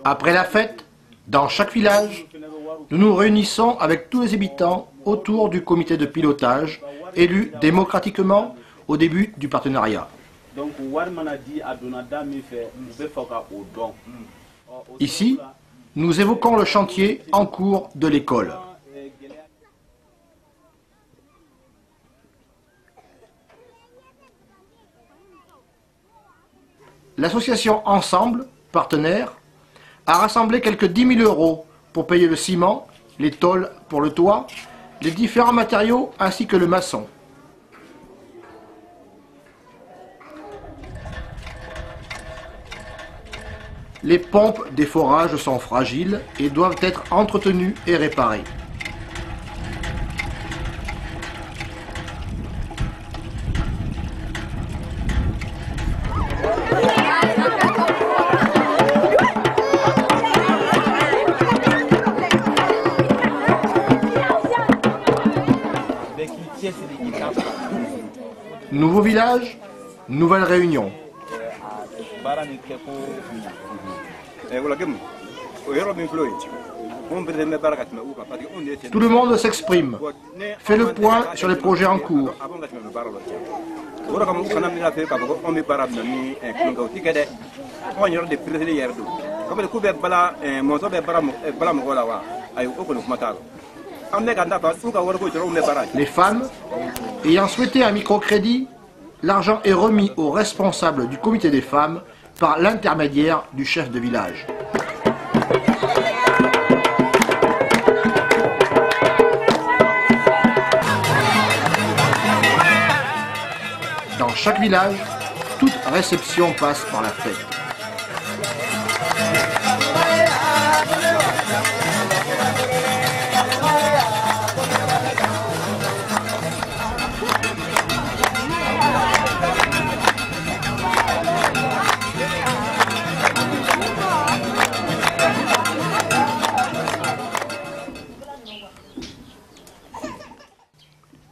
Après la fête, dans chaque village, nous nous réunissons avec tous les habitants autour du comité de pilotage élu démocratiquement au début du partenariat. Ici, nous évoquons le chantier en cours de l'école. L'association Ensemble, partenaire, a rassemblé quelques 10 000 € pour payer le ciment, les tôles pour le toit, les différents matériaux ainsi que le maçon. Les pompes des forages sont fragiles et doivent être entretenues et réparées. Nouveau village, nouvelle réunion. Tout le monde s'exprime, fait le point sur les projets en cours. Les femmes ayant souhaité un microcrédit, l'argent est remis aux responsables du comité des femmes par l'intermédiaire du chef de village. Dans chaque village, toute réception passe par la fête.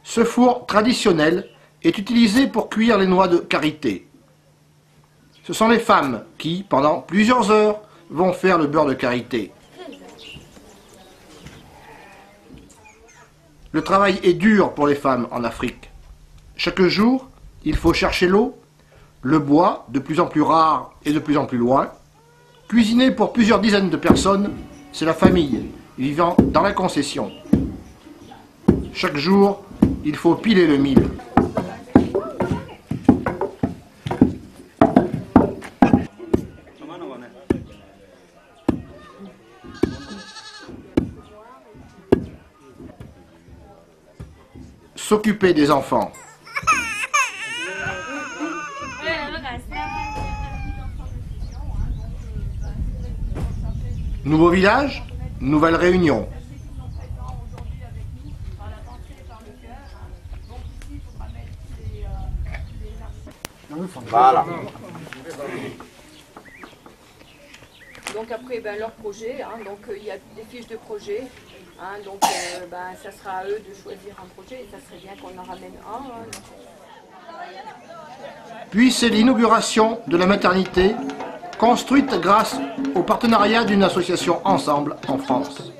Ce four traditionnel est utilisé pour cuire les noix de karité. Ce sont les femmes qui, pendant plusieurs heures, vont faire le beurre de karité. Le travail est dur pour les femmes en Afrique. Chaque jour, il faut chercher l'eau, le bois, de plus en plus rare et de plus en plus loin. Cuisiner pour plusieurs dizaines de personnes, c'est la famille vivant dans la concession. Chaque jour, il faut piler le mil. S'occuper des enfants. Nouveau village, nouvelle réunion. Voilà. Donc après, leur projet, donc il y a des fiches de projet, donc ça sera à eux de choisir un projet et ça serait bien qu'on en ramène un. Puis c'est l'inauguration de la maternité, construite grâce au partenariat d'une association Ensemble en France.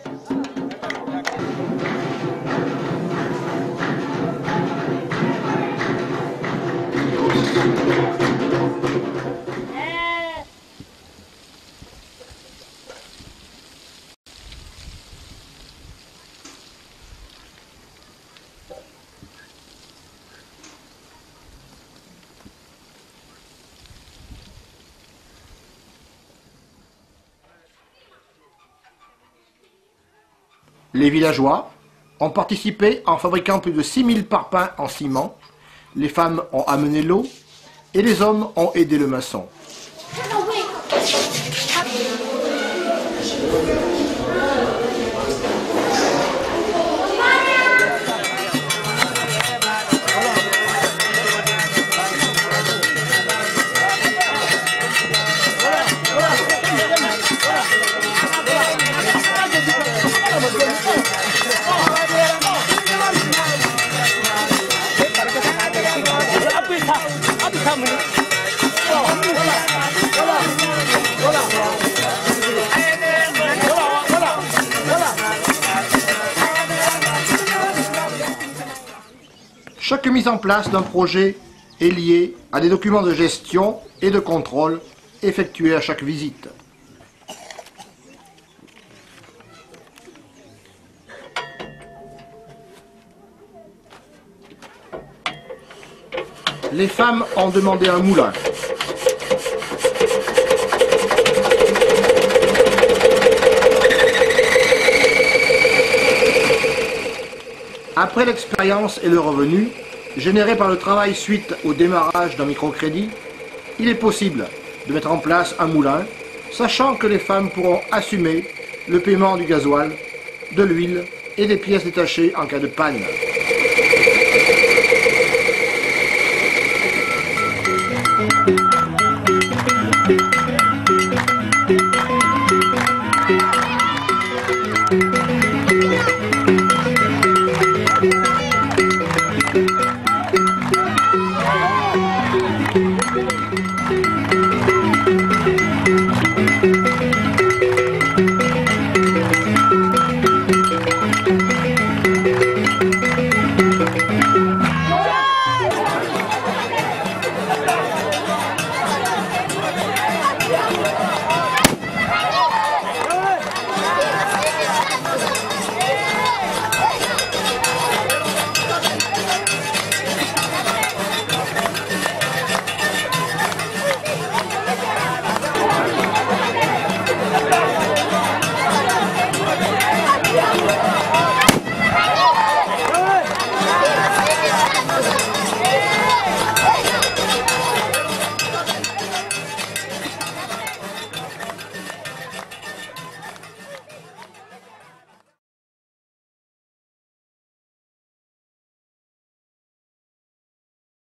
Les villageois ont participé en fabriquant plus de 6000 parpaings en ciment. Les femmes ont amené l'eau et les hommes ont aidé le maçon. Chaque mise en place d'un projet est liée à des documents de gestion et de contrôle effectués à chaque visite. Les femmes ont demandé un moulin. Après l'expérience et le revenu généré par le travail suite au démarrage d'un microcrédit, il est possible de mettre en place un moulin, sachant que les femmes pourront assumer le paiement du gasoil, de l'huile et des pièces détachées en cas de panne.